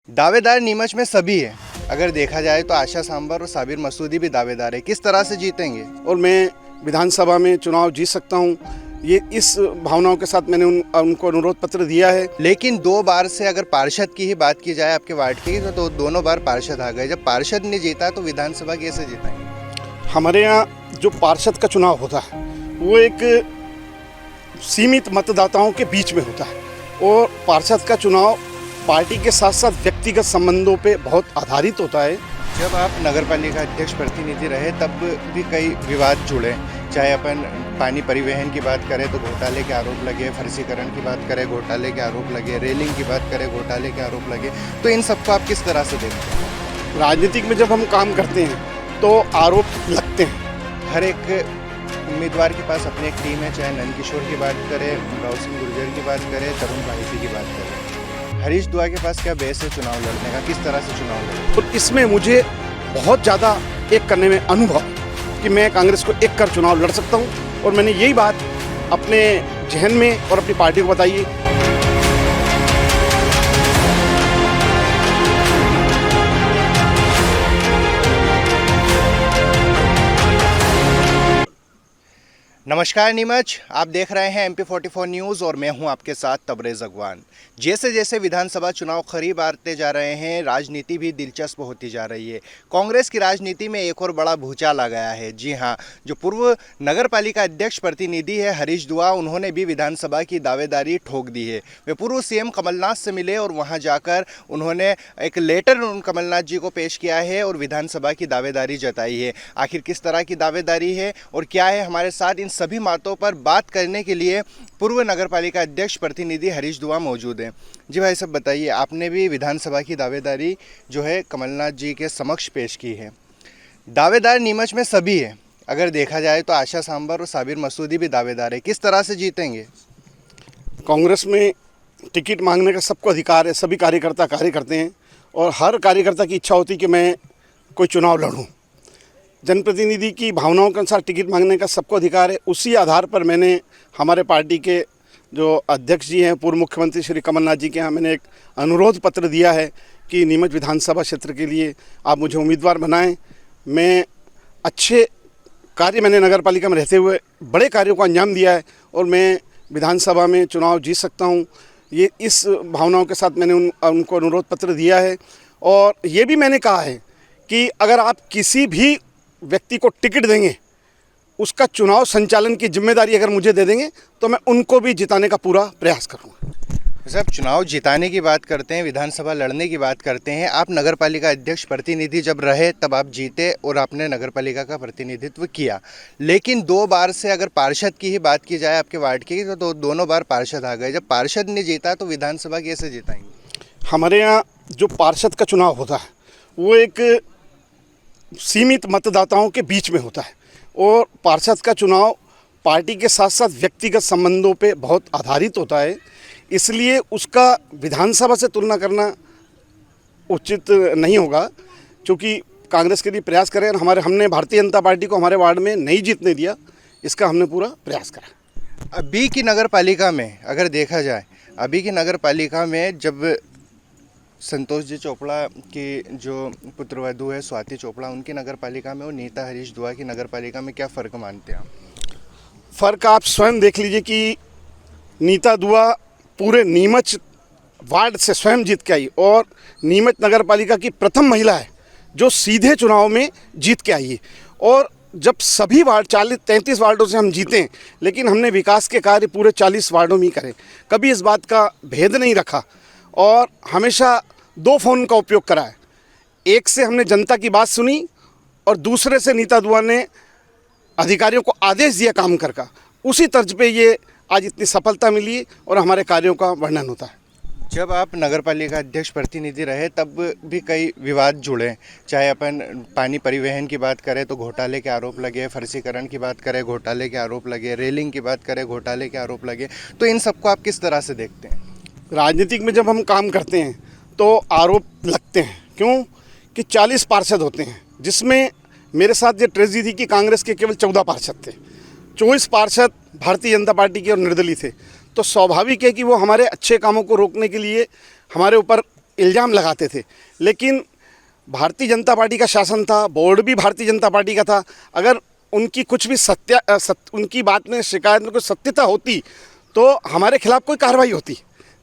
दावेदार नीमच में सभी है। अगर देखा जाए तो आशा सांबर और साबिर मसूदी भी दावेदार है। किस तरह से जीतेंगे? और मैं विधानसभा में चुनाव जीत सकता हूं, ये इस भावनाओं के साथ मैंने उनको अनुरोध पत्र दिया है। लेकिन 2 बार से अगर पार्षद की ही बात की जाए आपके वार्ड की तो दोनों बार पार्षद आ गए। जब पार्षद ने जीता तो विधानसभा कैसे जीतेंगे? हमारे यहाँ जो पार्षद का चुनाव होता है वो एक सीमित मतदाताओं के बीच में होता है और पार्षद का चुनाव पार्टी के साथ साथ व्यक्तिगत संबंधों पे बहुत आधारित होता है। जब आप नगर पालिका अध्यक्ष प्रतिनिधि रहे तब भी कई विवाद जुड़े, चाहे अपन पानी परिवहन की बात करें तो घोटाले के आरोप लगे, फर्जीकरण की बात करें घोटाले के आरोप लगे, रेलिंग की बात करें घोटाले के आरोप लगे। तो इन सबको आप किस तरह से देखते हैं? राजनीतिक में जब हम काम करते हैं तो आरोप लगते हैं। हर एक उम्मीदवार के पास अपनी एक टीम है, चाहे नंदकिशोर की बात करें, राव सिंह गुर्जर की बात करें, तरुण भाईसी की बात करें। हरीश दुआ के पास क्या बेस है चुनाव लड़ने का? किस तरह से चुनाव लड़े? तो इसमें मुझे बहुत ज़्यादा एक करने में अनुभव कि मैं कांग्रेस को एक कर चुनाव लड़ सकता हूं और मैंने यही बात अपने जहन में और अपनी पार्टी को बताई है। नमस्कार नीमच, आप देख रहे हैं MP44 न्यूज़ और मैं हूं आपके साथ तबरेज़ अगवान। जैसे जैसे विधानसभा चुनाव करीब आते जा रहे हैं, राजनीति भी दिलचस्प होती जा रही है। कांग्रेस की राजनीति में एक और बड़ा भूचाल आ गया है। जी हां, जो पूर्व नगर पालिका अध्यक्ष प्रतिनिधि है हरीश दुआ, उन्होंने भी विधानसभा की दावेदारी ठोक दी है। वे पूर्व CM कमलनाथ से मिले और वहाँ जाकर उन्होंने एक लेटर कमलनाथ जी को पेश किया है और विधानसभा की दावेदारी जताई है। आखिर किस तरह की दावेदारी है और क्या है, हमारे साथ इन सभी बातों पर बात करने के लिए पूर्व नगर पालिका अध्यक्ष प्रतिनिधि हरीश दुआ मौजूद हैं। जी भाई साहब, बताइए, आपने भी विधानसभा की दावेदारी जो है कमलनाथ जी के समक्ष पेश की है। दावेदार नीमच में सभी है। अगर देखा जाए तो आशा सांबर और साबिर मसूदी भी दावेदार है। किस तरह से जीतेंगे? कांग्रेस में टिकट मांगने का सबको अधिकार है, सभी कार्यकर्ता कार्य करते हैं और हर कार्यकर्ता की इच्छा होती है कि मैं कोई चुनाव लड़ूं। जनप्रतिनिधि की भावनाओं के अनुसार टिकट मांगने का सबको अधिकार है। उसी आधार पर मैंने हमारे पार्टी के जो अध्यक्ष जी हैं, पूर्व मुख्यमंत्री श्री कमलनाथ जी के यहाँ मैंने एक अनुरोध पत्र दिया है कि नीमच विधानसभा क्षेत्र के लिए आप मुझे उम्मीदवार बनाएं। मैं अच्छे कार्य, मैंने नगर पालिका में रहते हुए बड़े कार्यों को अंजाम दिया है और मैं विधानसभा में चुनाव जीत सकता हूँ, ये इस भावनाओं के साथ मैंने उनको अनुरोध पत्र दिया है। और ये भी मैंने कहा है कि अगर आप किसी भी व्यक्ति को टिकट देंगे, उसका चुनाव संचालन की जिम्मेदारी अगर मुझे दे देंगे तो मैं उनको भी जिताने का पूरा प्रयास करूँगा। साहब, चुनाव जिताने की बात करते हैं, विधानसभा लड़ने की बात करते हैं। आप नगर पालिका अध्यक्ष प्रतिनिधि जब रहे तब आप जीते और आपने नगर पालिका का प्रतिनिधित्व किया। लेकिन 2 बार से अगर पार्षद की ही बात की जाए आपके वार्ड की तो दोनों बार पार्षद आ गए। जब पार्षद ने जीता तो विधानसभा कैसे जिताएंगे? हमारे यहाँ जो पार्षद का चुनाव होता है वो एक सीमित मतदाताओं के बीच में होता है और पार्षद का चुनाव पार्टी के साथ साथ व्यक्तिगत संबंधों पे बहुत आधारित होता है, इसलिए उसका विधानसभा से तुलना करना उचित नहीं होगा। क्योंकि कांग्रेस के लिए प्रयास करें, हमने भारतीय जनता पार्टी को हमारे वार्ड में नहीं जीतने दिया, इसका हमने पूरा प्रयास करा। अभी की नगर पालिका में अगर देखा जाए, अभी की नगर पालिका में जब संतोष जी चोपड़ा की जो पुत्रवधू है स्वाति चोपड़ा, उनकी नगर पालिका में और नीता हरीश दुआ की नगर पालिका में क्या फ़र्क मानते हैं आप? फ़र्क आप स्वयं देख लीजिए कि नीता दुआ पूरे नीमच वार्ड से स्वयं जीत के आई और नीमच नगर पालिका की प्रथम महिला है जो सीधे चुनाव में जीत के आई है। और जब सभी वार्ड 33 वार्डों से हम जीते, लेकिन हमने विकास के कार्य पूरे 40 वार्डों में ही करे, कभी इस बात का भेद नहीं रखा और हमेशा 2 फ़ोन का उपयोग करा है। एक से हमने जनता की बात सुनी और दूसरे से नीता दुआ ने अधिकारियों को आदेश दिया काम करका। उसी तर्ज पे ये आज इतनी सफलता मिली और हमारे कार्यों का वर्णन होता है। जब आप नगर पालिका अध्यक्ष प्रतिनिधि रहे तब भी कई विवाद जुड़े, चाहे अपन पानी परिवहन की बात करें तो घोटाले के आरोप लगे, फर्जीकरण की बात करें घोटाले के आरोप लगे, रेलिंग की बात करें घोटाले के आरोप लगे। तो इन सबको आप किस तरह से देखते हैं? राजनीतिक में जब हम काम करते हैं तो आरोप लगते हैं। क्यों कि 40 पार्षद होते हैं, जिसमें मेरे साथ ये ट्रेजेडी थी कि कांग्रेस के केवल 14 पार्षद थे, 24 पार्षद भारतीय जनता पार्टी के और निर्दलीय थे। तो स्वाभाविक है कि वो हमारे अच्छे कामों को रोकने के लिए हमारे ऊपर इल्ज़ाम लगाते थे। लेकिन भारतीय जनता पार्टी का शासन था, बोर्ड भी भारतीय जनता पार्टी का था। अगर उनकी कुछ भी उनकी बात में शिकायत में कुछ सत्यता होती तो हमारे खिलाफ कोई कार्रवाई होती।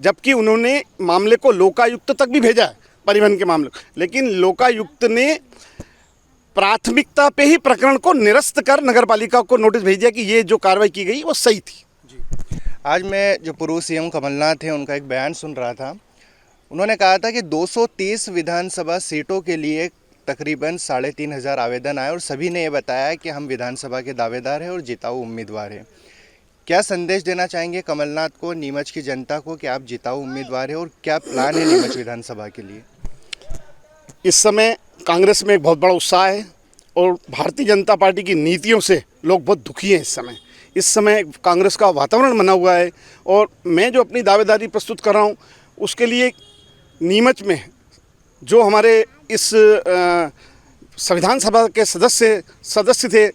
जबकि उन्होंने मामले को लोकायुक्त तक भी भेजा है, परिवहन के मामले को, लेकिन लोकायुक्त ने प्राथमिकता पे ही प्रकरण को निरस्त कर नगरपालिका को नोटिस भेज दिया कि ये जो कार्रवाई की गई वो सही थी। आज मैं जो पूर्व सीएम कमलनाथ हैं उनका एक बयान सुन रहा था। उन्होंने कहा था कि 230 विधानसभा सीटों के लिए तकरीबन 3,500 आवेदन आए और सभी ने ये बताया कि हम विधानसभा के दावेदार हैं और जिताऊ उम्मीदवार हैं। क्या संदेश देना चाहेंगे कमलनाथ को, नीमच की जनता को, कि आप जिताऊ उम्मीदवार हैं और क्या प्लान है नीमच विधानसभा के लिए? इस समय कांग्रेस में एक बहुत बड़ा उत्साह है और भारतीय जनता पार्टी की नीतियों से लोग बहुत दुखी हैं। इस समय कांग्रेस का वातावरण बना हुआ है और मैं जो अपनी दावेदारी प्रस्तुत कर रहा हूँ उसके लिए नीमच में जो हमारे इस संविधान सभा के सदस्य थे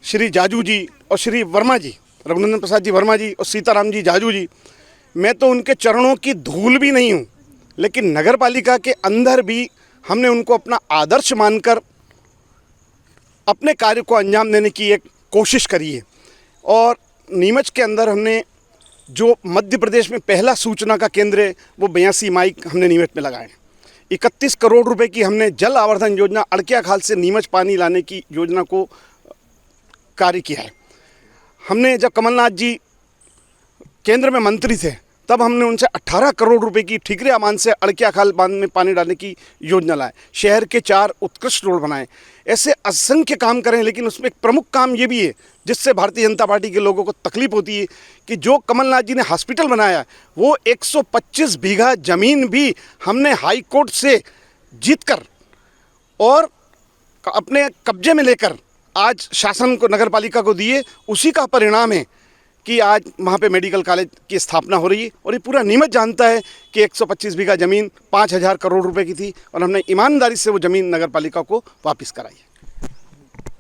श्री जाजू जी और श्री वर्मा जी, रघुनंदन प्रसाद जी वर्मा जी और सीताराम जी जाजू जी, मैं तो उनके चरणों की धूल भी नहीं हूँ, लेकिन नगरपालिका के अंदर भी हमने उनको अपना आदर्श मानकर अपने कार्य को अंजाम देने की एक कोशिश करी है। और नीमच के अंदर हमने जो मध्य प्रदेश में पहला सूचना का केंद्र है वो 82 माइक हमने नीमच में लगाए। 31 करोड़ रुपए की हमने जल आवर्धन योजना अड़किया खाल से नीमच पानी लाने की योजना को कार्य किया है। हमने जब कमलनाथ जी केंद्र में मंत्री थे तब हमने उनसे 18 करोड़ रुपए की ठीकरे अमान से अड़किया खाल बांध में पानी डालने की योजना लाए। शहर के 4 उत्कृष्ट रोड बनाए। ऐसे असंख्य काम करें, लेकिन उसमें एक प्रमुख काम ये भी है जिससे भारतीय जनता पार्टी के लोगों को तकलीफ होती है कि जो कमलनाथ जी ने हॉस्पिटल बनाया वो 125 बीघा ज़मीन भी हमने हाई कोर्ट से जीतकर और अपने कब्जे में लेकर आज शासन को, नगरपालिका को दिए। उसी का परिणाम है कि आज वहाँ पे मेडिकल कॉलेज की स्थापना हो रही है। और ये पूरा नीमच जानता है कि 125 बीघा ज़मीन 5,000 करोड़ रुपए की थी और हमने ईमानदारी से वो ज़मीन नगरपालिका को वापस कराई है।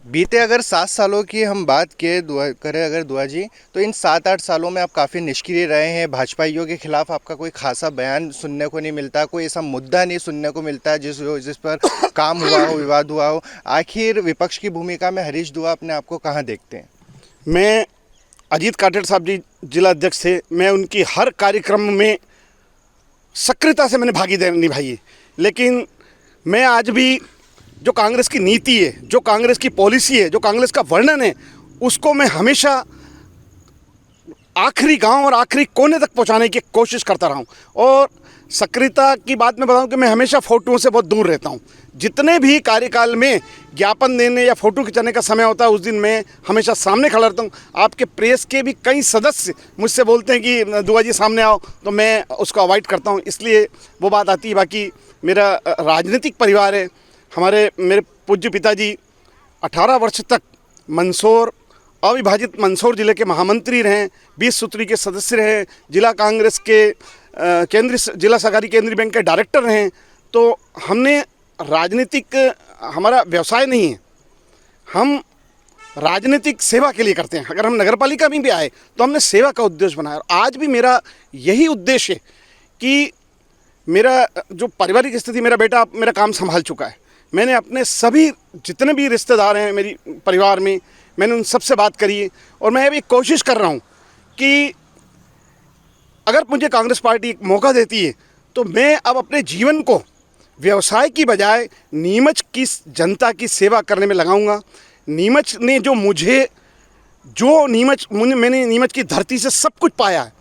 बीते अगर 7 सालों की हम बात करें अगर दुआ जी, तो इन 7-8 सालों में आप काफ़ी निष्क्रिय रहे हैं। भाजपाइयों के खिलाफ आपका कोई खासा बयान सुनने को नहीं मिलता, कोई ऐसा मुद्दा नहीं सुनने को मिलता जिस पर काम हुआ हो, विवाद हुआ हो। आखिर विपक्ष की भूमिका में हरीश दुआ अपने आप को कहाँ देखते हैं? मैं अजीत काटेड़ साहब जी जिला अध्यक्ष थे, मैं उनकी हर कार्यक्रम में सक्रियता से मैंने भागीदारी निभाई है। लेकिन मैं आज भी जो कांग्रेस की नीति है, जो कांग्रेस की पॉलिसी है, जो कांग्रेस का वर्णन है, उसको मैं हमेशा आखिरी गांव और आखिरी कोने तक पहुंचाने की कोशिश करता रहा हूं। और सक्रियता की बात मैं बताऊं कि मैं हमेशा फ़ोटोओं से बहुत दूर रहता हूं। जितने भी कार्यकाल में ज्ञापन देने या फ़ोटो खिंचाने का समय होता है उस दिन मैं हमेशा सामने खड़ा रहता हूं। आपके प्रेस के भी कई सदस्य मुझसे बोलते हैं कि दुआ जी सामने आओ, तो मैं उसको अवॉइड करता हूं, इसलिए वो बात आती है। बाकी मेरा राजनीतिक परिवार है। मेरे पूज्य पिताजी 18 वर्ष तक मंदसौर, अविभाजित मंदसौर जिले के महामंत्री रहे, 20 सूत्री के सदस्य रहे, जिला कांग्रेस के जिला सहकारी केंद्रीय बैंक के डायरेक्टर रहे। तो हमने राजनीतिक, हमारा व्यवसाय नहीं है, हम राजनीतिक सेवा के लिए करते हैं। अगर हम नगरपालिका में भी आए तो हमने सेवा का उद्देश्य बनाया। और आज भी मेरा यही उद्देश्य है कि मेरा जो पारिवारिक स्थिति, मेरा बेटा मेरा काम संभाल चुका है। मैंने अपने सभी जितने भी रिश्तेदार हैं मेरी परिवार में, मैंने उन सबसे बात करी है। और मैं अभी कोशिश कर रहा हूँ कि अगर मुझे कांग्रेस पार्टी एक मौका देती है तो मैं अब अपने जीवन को व्यवसाय की बजाय नीमच की जनता की सेवा करने में लगाऊंगा। नीमच ने मैंने नीमच की धरती से सब कुछ पाया है,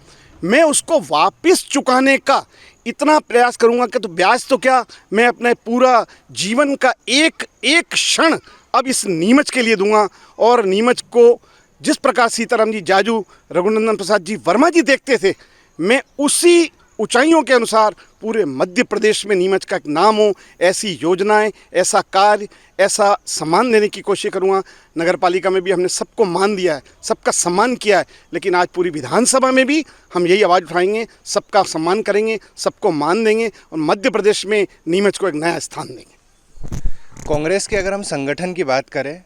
मैं उसको वापस चुकाने का इतना प्रयास करूंगा कि तो ब्याज तो क्या, मैं अपने पूरा जीवन का एक एक क्षण अब इस नीमच के लिए दूंगा। और नीमच को जिस प्रकार सीताराम जी जाजू, रघुनंदन प्रसाद जी वर्मा जी देखते थे, मैं उसी ऊंचाइयों के अनुसार पूरे मध्य प्रदेश में नीमच का एक नाम हो, ऐसी योजनाएं, ऐसा कार्य, ऐसा सम्मान देने की कोशिश करूँगा। नगरपालिका में भी हमने सबको मान दिया है, सबका सम्मान किया है, लेकिन आज पूरी विधानसभा में भी हम यही आवाज़ उठाएंगे, सबका सम्मान करेंगे, सबको मान देंगे और मध्य प्रदेश में नीमच को एक नया स्थान देंगे। कांग्रेस के अगर हम संगठन की बात करें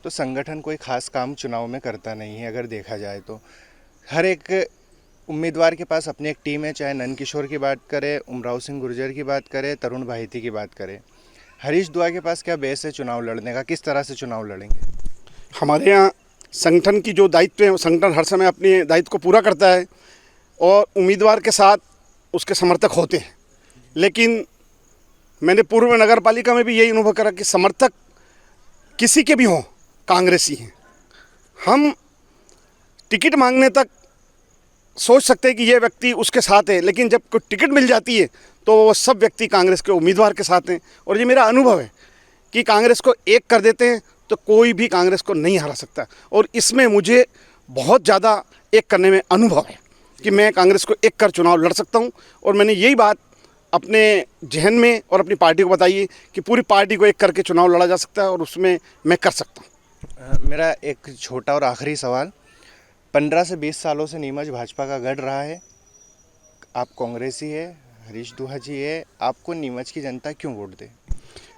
तो संगठन कोई खास काम चुनाव में करता नहीं है। अगर देखा जाए तो हर एक उम्मीदवार के पास अपनी एक टीम है, चाहे नंद किशोर की बात करें, उमराव सिंह गुर्जर की बात करें, तरुण भाईती की बात करें। हरीश दुआ के पास क्या बेस है चुनाव लड़ने का, किस तरह से चुनाव लड़ेंगे? हमारे यहाँ संगठन की जो दायित्व है, वो संगठन हर समय अपने दायित्व को पूरा करता है और उम्मीदवार के साथ उसके समर्थक होते हैं। लेकिन मैंने पूर्व नगर पालिका में भी यही अनुभव करा कि समर्थक किसी के भी हों, कांग्रेसी हैं। हम टिकट मांगने तक सोच सकते हैं कि ये व्यक्ति उसके साथ है, लेकिन जब कोई टिकट मिल जाती है तो वो सब व्यक्ति कांग्रेस के उम्मीदवार के साथ हैं। और ये मेरा अनुभव है कि कांग्रेस को एक कर देते हैं तो कोई भी कांग्रेस को नहीं हरा सकता। और इसमें मुझे बहुत ज़्यादा एक करने में अनुभव है कि मैं कांग्रेस को एक कर चुनाव लड़ सकता हूँ। और मैंने यही बात अपने जहन में और अपनी पार्टी को बताई है कि पूरी पार्टी को एक करके चुनाव लड़ा जा सकता है और उसमें मैं कर सकता हूँ। मेरा एक छोटा और आखिरी सवाल, 15 से 20 सालों से नीमच भाजपा का गढ़ रहा है, आप कांग्रेसी है, हरीश दुआ जी है, आपको नीमच की जनता क्यों वोट दे?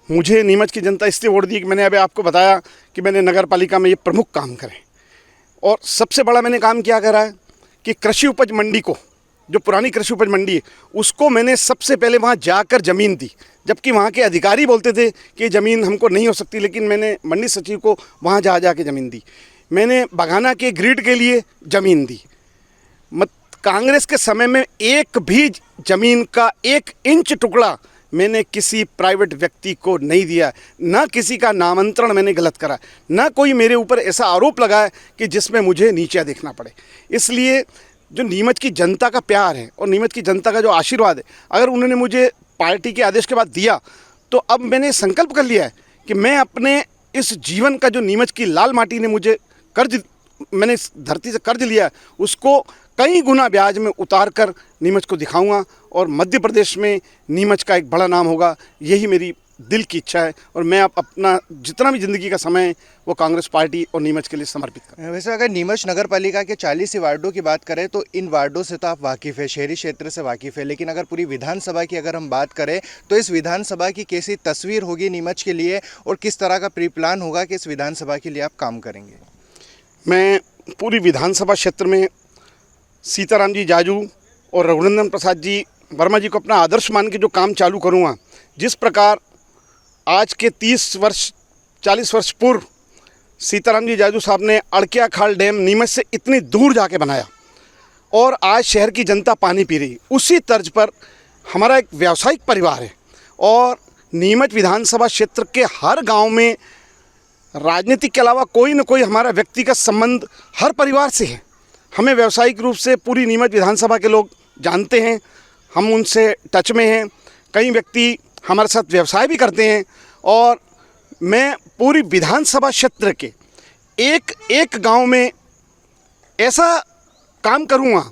मुझे नीमच की जनता इसलिए वोट दी कि मैंने अभी आपको बताया कि मैंने नगर पालिका में ये प्रमुख काम करे और सबसे बड़ा मैंने काम क्या करा है कि कृषि उपज मंडी को, जो पुरानी कृषि उपज मंडी है, उसको मैंने सबसे पहले वहाँ जाकर ज़मीन दी। जबकि वहाँ के अधिकारी बोलते थे कि ज़मीन हमको नहीं हो सकती, लेकिन मैंने मंडी सचिव को वहाँ जा के ज़मीन दी। मैंने बघाना के ग्रिड के लिए ज़मीन दी। कांग्रेस के समय में एक भी ज़मीन का 1 इंच टुकड़ा मैंने किसी प्राइवेट व्यक्ति को नहीं दिया, ना किसी का नामांतरण मैंने गलत करा, ना कोई मेरे ऊपर ऐसा आरोप लगाया कि जिसमें मुझे नीचे देखना पड़े। इसलिए जो नीमच की जनता का प्यार है और नीमच की जनता का जो आशीर्वाद है, अगर उन्होंने मुझे पार्टी के आदेश के बाद दिया तो अब मैंने संकल्प कर लिया है कि मैं अपने इस जीवन का जो नीमच की लाल माटी ने मुझे कर्ज, मैंने इस धरती से कर्ज लिया है, उसको कई गुना ब्याज में उतार कर नीमच को दिखाऊंगा और मध्य प्रदेश में नीमच का एक बड़ा नाम होगा। यही मेरी दिल की इच्छा है और मैं अब अपना जितना भी ज़िंदगी का समय है वो कांग्रेस पार्टी और नीमच के लिए समर्पित करूँ। वैसे अगर नीमच नगर पालिका के 40 ही वार्डों की बात करें तो इन वार्डों से तो आप वाकिफ़ है, शहरी क्षेत्र से वाकिफ़ है, लेकिन अगर पूरी विधानसभा की अगर हम बात करें तो इस विधानसभा की कैसी तस्वीर होगी नीमच के लिए और किस तरह का प्री प्लान होगा कि इस विधानसभा के लिए आप काम करेंगे? मैं पूरी विधानसभा क्षेत्र में सीताराम जी जाजू और रघुनंदन प्रसाद जी वर्मा जी को अपना आदर्श मान के जो काम चालू करूँगा, जिस प्रकार आज के 40 वर्ष पूर्व सीताराम जी जाजू साहब ने अड़किया खाल डैम नीमच से इतनी दूर जाके बनाया और आज शहर की जनता पानी पी रही, उसी तर्ज पर हमारा एक व्यावसायिक परिवार है और नीमच विधानसभा क्षेत्र के हर गांव में राजनीति के अलावा कोई न कोई हमारा व्यक्तिगत संबंध हर परिवार से है। हमें व्यावसायिक रूप से पूरी नीमच विधानसभा के लोग जानते हैं, हम उनसे टच में हैं, कई व्यक्ति हमारे साथ व्यवसाय भी करते हैं और मैं पूरी विधानसभा क्षेत्र के एक गांव में ऐसा काम करूंगा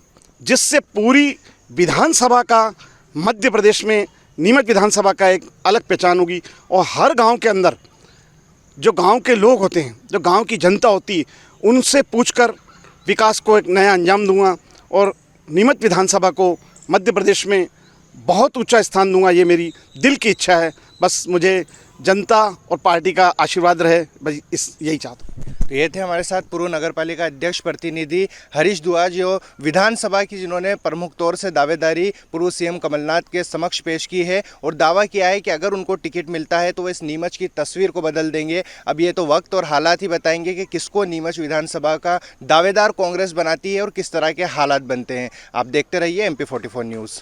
जिससे पूरी विधानसभा का मध्य प्रदेश में नीमच विधानसभा का एक अलग पहचान होगी और हर गांव के अंदर जो गांव के लोग होते हैं, जो गांव की जनता होती है, उनसे पूछकर विकास को एक नया अंजाम दूंगा और नीमच विधानसभा को मध्य प्रदेश में बहुत ऊंचा स्थान दूंगा। ये मेरी दिल की इच्छा है। बस मुझे जनता और पार्टी का आशीर्वाद रहे, बस यही चाहता हूँ। तो ये थे हमारे साथ पूर्व नगर पालिका अध्यक्ष प्रतिनिधि हरीश दुआ, जो विधानसभा की जिन्होंने प्रमुख तौर से दावेदारी पूर्व सीएम कमलनाथ के समक्ष पेश की है और दावा किया है कि अगर उनको टिकट मिलता है तो वो इस नीमच की तस्वीर को बदल देंगे। अब ये तो वक्त और हालात ही बताएंगे कि किसको नीमच विधानसभा का दावेदार कांग्रेस बनाती है और किस तरह के हालात बनते हैं। आप देखते रहिए MP44 न्यूज़।